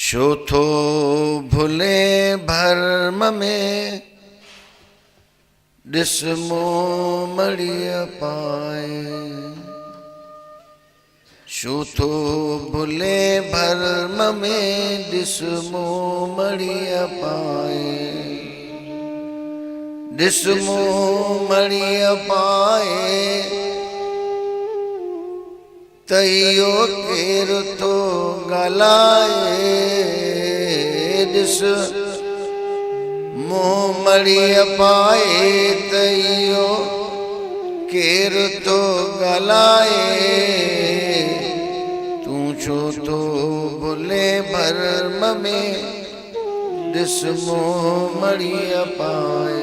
शोथो भूले भर्म में डिस्मो मड़िया पाए। शोथो भूले भर्म में डिस्मो मड़िया पाए। डिस्मो मड़िया पाए तैयो केर तो गलाए। डिस मोह मड़िया पाए तैयो केर तो गलाए। तू छो तो भूले भर्म में डिस मोह मड़िया पाए।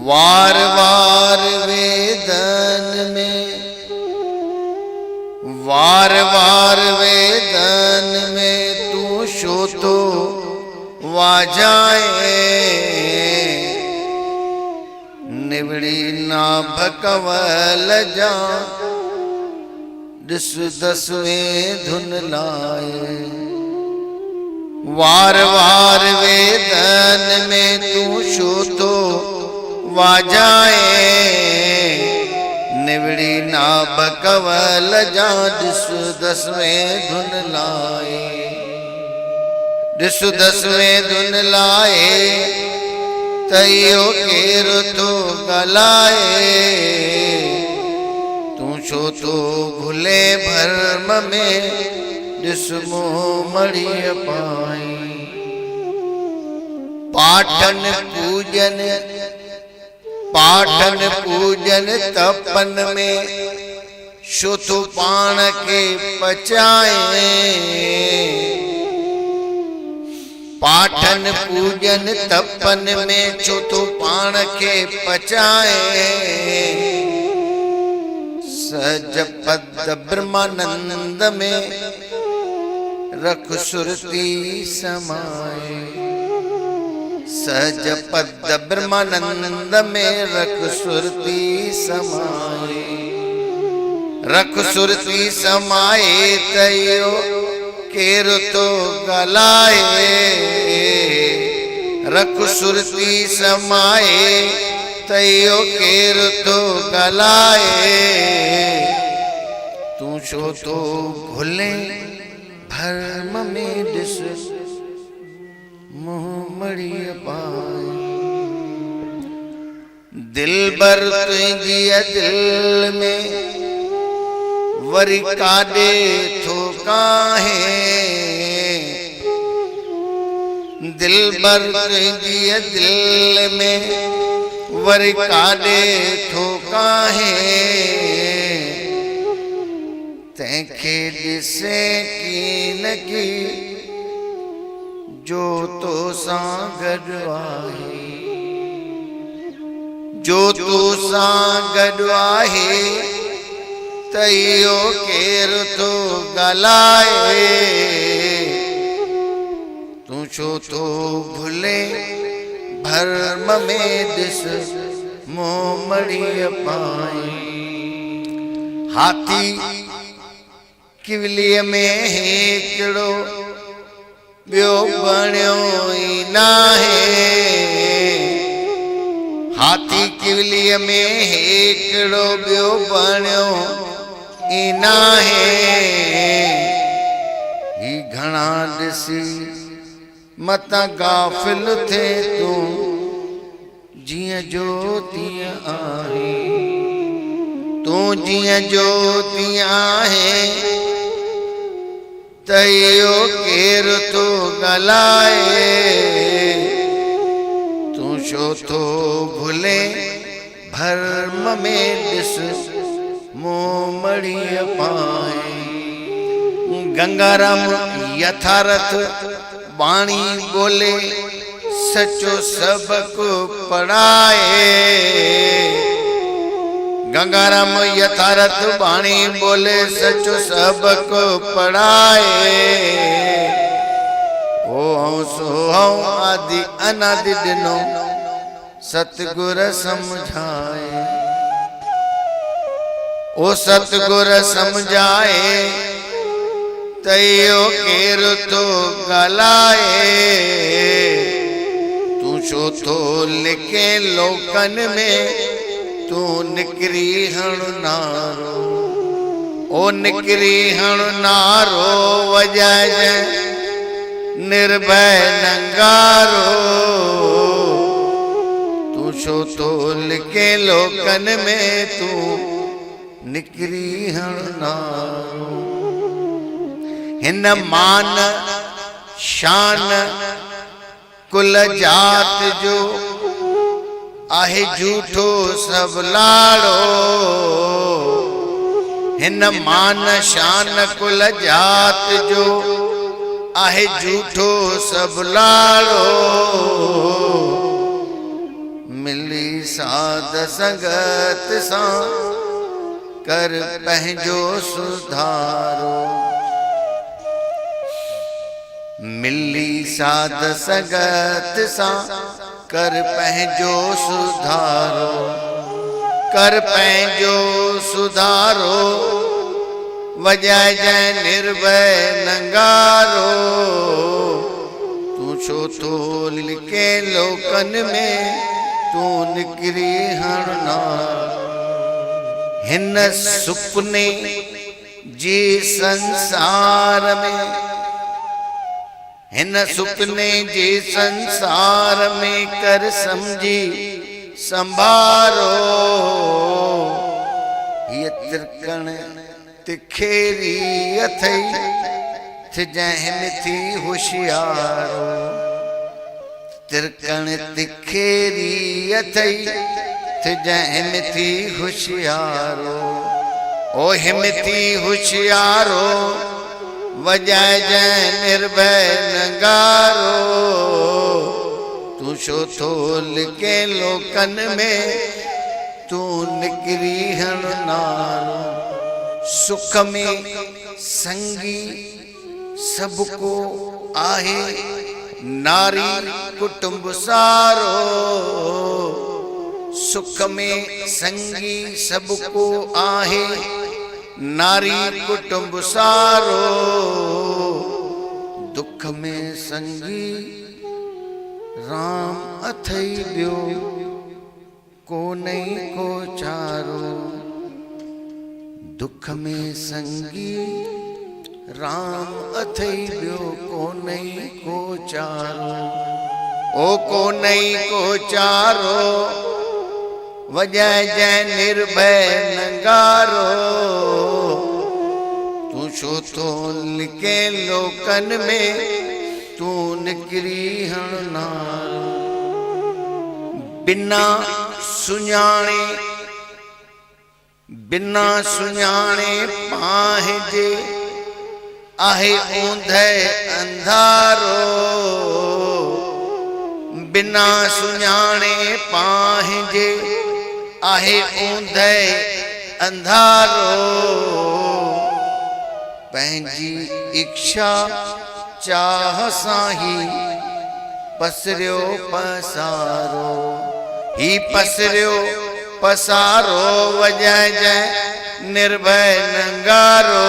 वार वार वेदन में वार वार वेदन में तू शोथो वाजाए। निवड़ी नाभ कवल जा डिस दसवें धुन लाए। वार वार वेदन में तू शोथो वाजाए। निवड़ी नाभ कवल जा डिस दसवें धुन लाए। डिस दसवें धुन लाए तैयो केर तो गलाए। तू छो तो भूले भर्म में डिस मोह मड़िया पाए। पाठन पूजन पाठन पूजन तपन में शोथो पाण के पचाए। पाठन पूजन तपन में शोथो पाण के पचाए। सहज पद ब्रह्मानंद में रख सुरती समाए। सहज पद ब्रह्मानंद में रख सुरती समाए। रख सुरती समाए तैयो केर तो गलाए। रख सुरती समाए तैयो केर तो गलाए। तू छो तो भूले भर्म में डिस मोह मड़िया पाए। दिल बर तुझिया दिल में वरी काडे थो काहे। दिल बर तुझिया दिल में वरी काडे थो काहे। तैंखे ॾिसे की न की जो तो सां गॾु आहे। जो तो सां गॾु आहे तैयो केर तो गलाए। तू छो तो भूले भर्म में डिस मोह मड़िया पाए। हाथी किवलीअ में हिकिड़ो ॿियो बणियो ई नाहे। हाथी किवलीअ में हिकिड़ो ॿियो बणियो ई नाहे। ही घणा ॾिसी मतां गाफ़िल थे तूं जीअं जो तीअं आहे। तूं जीअं जो तीअं आहे तैयो केर तो गलाए। तू छो तो भूले भर्म में डिस मोह मड़िया पाए। गंगाराम यथारथ वाणी बोले सचो सबक पढ़ाए। गंगाराम यथारथ वाणी बोले सचो सबक पढ़ाए। ओ सो आदि अनादि दिनो सतगुर समझाए। ओ सतगुर समझाए तयो केर तो गलाए तू छो तो लिखे लोकन में तू निकरी हण नारो ओ निकरी हण नारो वजह निर्भय नंगारो तू छो तो लिखे लोकन में तू निकरी हण नारो हिन मान शान कुल जात जो आहे झूठो सब लाड़ो हिन मान शान कुल जात जो आहे झूठो सब लाड़ो मिली साध संगत सां कर पंहिंजो सुधारो मिली साध संगत सां कर पंहिंजो सुधारो कर पंहिंजो सुधारो वजह जय निर्भय नंगारो तू छो तो लिखे लोकन में तू निकरी हण नारो हिन सुपने जे संसार में हिन सुपने जे संसार में कर समझी संभारो ये तिरकण तिखेरी अथई थिजहन थी होशियारो तिरकण तिखेरी अथई थिजहन थी होशियारो ओ हिमती होशियारो वजह जय निर्भय नंगारो तू छो तो लिखे लोकन में तू निकरी हण नारो सुख में संगी सबको आहे नारी कुटुंब सारो सुख में संगी सबको आहे नारी कुटुंब सारो दुख में संगी राम अथई बियो को नहीं को चारो दुख में संगी राम अथई बियो को नहीं को चारो ओ को नहीं को चारो वजह जय निर्भय नंगारो तू छो तो लिखे लोकन में तू निकरी हण नारो बिना सुञाणे पांहिंजे आहे ऊंधे अंधारो बिना सुञाणे पांहिंजे आहे ऊंधे अंधारो पंहिंजी इच्छा चाह सां ही पसरियो पसारो ही पसरियो पसारो वजह जय निर्भय नंगारो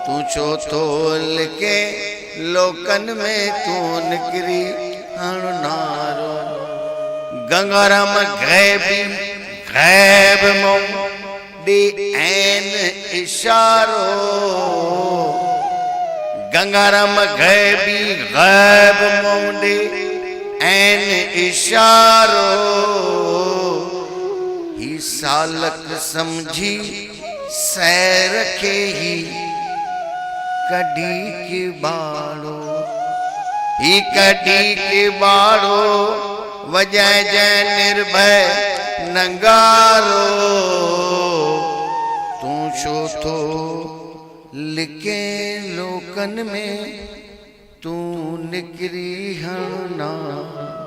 तू छो तो लिखे लोकन में तू निकरी हण नारो गंगाराम गैब मों दे ऐन इशारो गंगाराम गैब मों दे ऐन इशारो ही सालक समझी सैर के ही कड़ी के बाड़ो ही कड़ी के बाड़ो वजह जय निर्भय नंगारो तू छो तो लिखे लोकन में तू निकरी हण नारो।